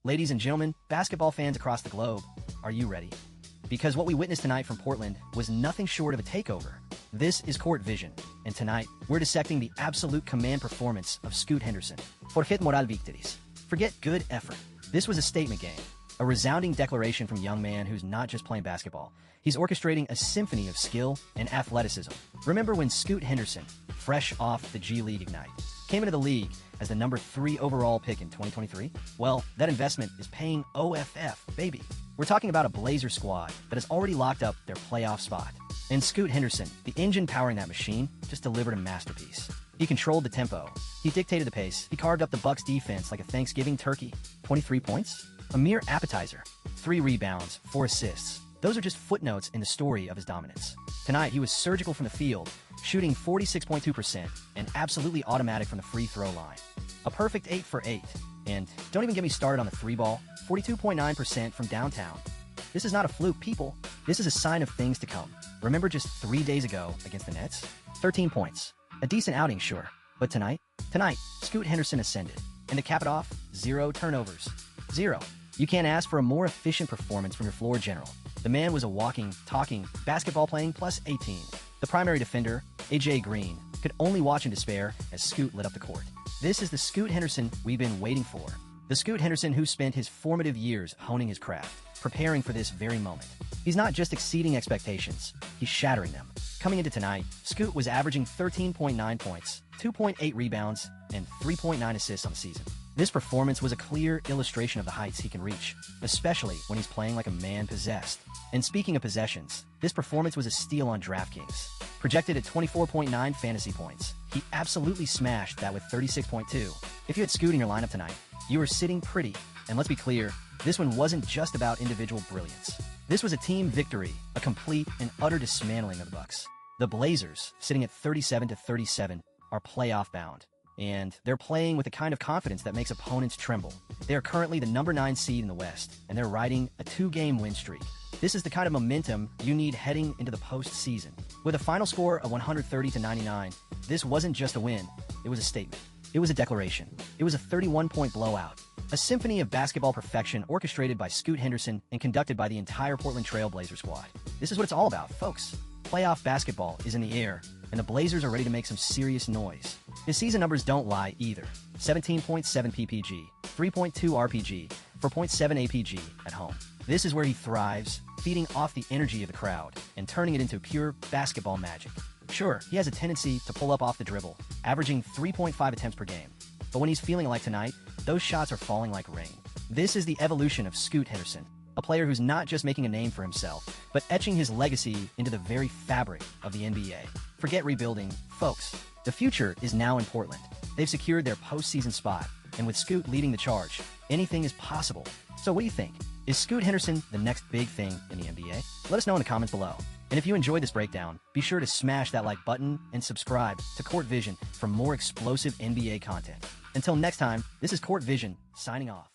Ladies and gentlemen, basketball fans across the globe, are you ready? Because what we witnessed tonight from Portland was nothing short of a takeover. This is Court Vision, and tonight, we're dissecting the absolute command performance of Scoot Henderson. Forget moral victories. Forget good effort. This was a statement game, a resounding declaration from a young man who's not just playing basketball. He's orchestrating a symphony of skill and athleticism. Remember when Scoot Henderson, fresh off the G League Ignite, came into the league as the number 3 overall pick in 2023? Well, that investment is paying OFF, baby. We're talking about a Blazer squad that has already locked up their playoff spot. And Scoot Henderson, the engine powering that machine, just delivered a masterpiece. He controlled the tempo. He dictated the pace. He carved up the Bucks defense like a Thanksgiving turkey. 23 points? A mere appetizer. 3 rebounds, 4 assists. Those are just footnotes in the story of his dominance. Tonight, he was surgical from the field, shooting 46.2% and absolutely automatic from the free throw line. A perfect 8 for 8. And don't even get me started on the 3-ball, 42.9% from downtown. This is not a fluke, people. This is a sign of things to come. Remember just 3 days ago against the Nets? 13 points. A decent outing, sure. But tonight, Scoot Henderson ascended. And to cap it off, 0 turnovers. 0. You can't ask for a more efficient performance from your floor general. The man was a walking, talking, basketball-playing plus 18. The primary defender, A.J. Green, could only watch in despair as Scoot lit up the court. This is the Scoot Henderson we've been waiting for. The Scoot Henderson who spent his formative years honing his craft, preparing for this very moment. He's not just exceeding expectations, he's shattering them. Coming into tonight, Scoot was averaging 13.9 points, 2.8 rebounds, and 3.9 assists on the season. This performance was a clear illustration of the heights he can reach, especially when he's playing like a man possessed. And speaking of possessions, this performance was a steal on DraftKings. Projected at 24.9 fantasy points, he absolutely smashed that with 36.2. If you had Scoot in your lineup tonight, you were sitting pretty. And let's be clear, this one wasn't just about individual brilliance. This was a team victory, a complete and utter dismantling of the Bucks. The Blazers, sitting at 37-37, are playoff bound. And they're playing with the kind of confidence that makes opponents tremble. They are currently the number 9 seed in the West, and they're riding a 2-game win streak. This is the kind of momentum you need heading into the postseason. With a final score of 130-99, this wasn't just a win, it was a statement. It was a declaration. It was a 31-point blowout. A symphony of basketball perfection orchestrated by Scoot Henderson and conducted by the entire Portland Trail Blazer squad. This is what it's all about, folks. Playoff basketball is in the air, and the Blazers are ready to make some serious noise. His season numbers don't lie either. 17.7 PPG, 3.2 RPG, 4.7 APG at home. This is where he thrives, feeding off the energy of the crowd and turning it into pure basketball magic. Sure, he has a tendency to pull up off the dribble, averaging 3.5 attempts per game. But when he's feeling like tonight, those shots are falling like rain. This is the evolution of Scoot Henderson, a player who's not just making a name for himself, but etching his legacy into the very fabric of the NBA. Forget rebuilding, folks. The future is now in Portland. They've secured their postseason spot, and with Scoot leading the charge, anything is possible. So what do you think? Is Scoot Henderson the next big thing in the NBA? Let us know in the comments below. And if you enjoyed this breakdown, be sure to smash that like button and subscribe to Court Vision for more explosive NBA content. Until next time, this is Court Vision, signing off.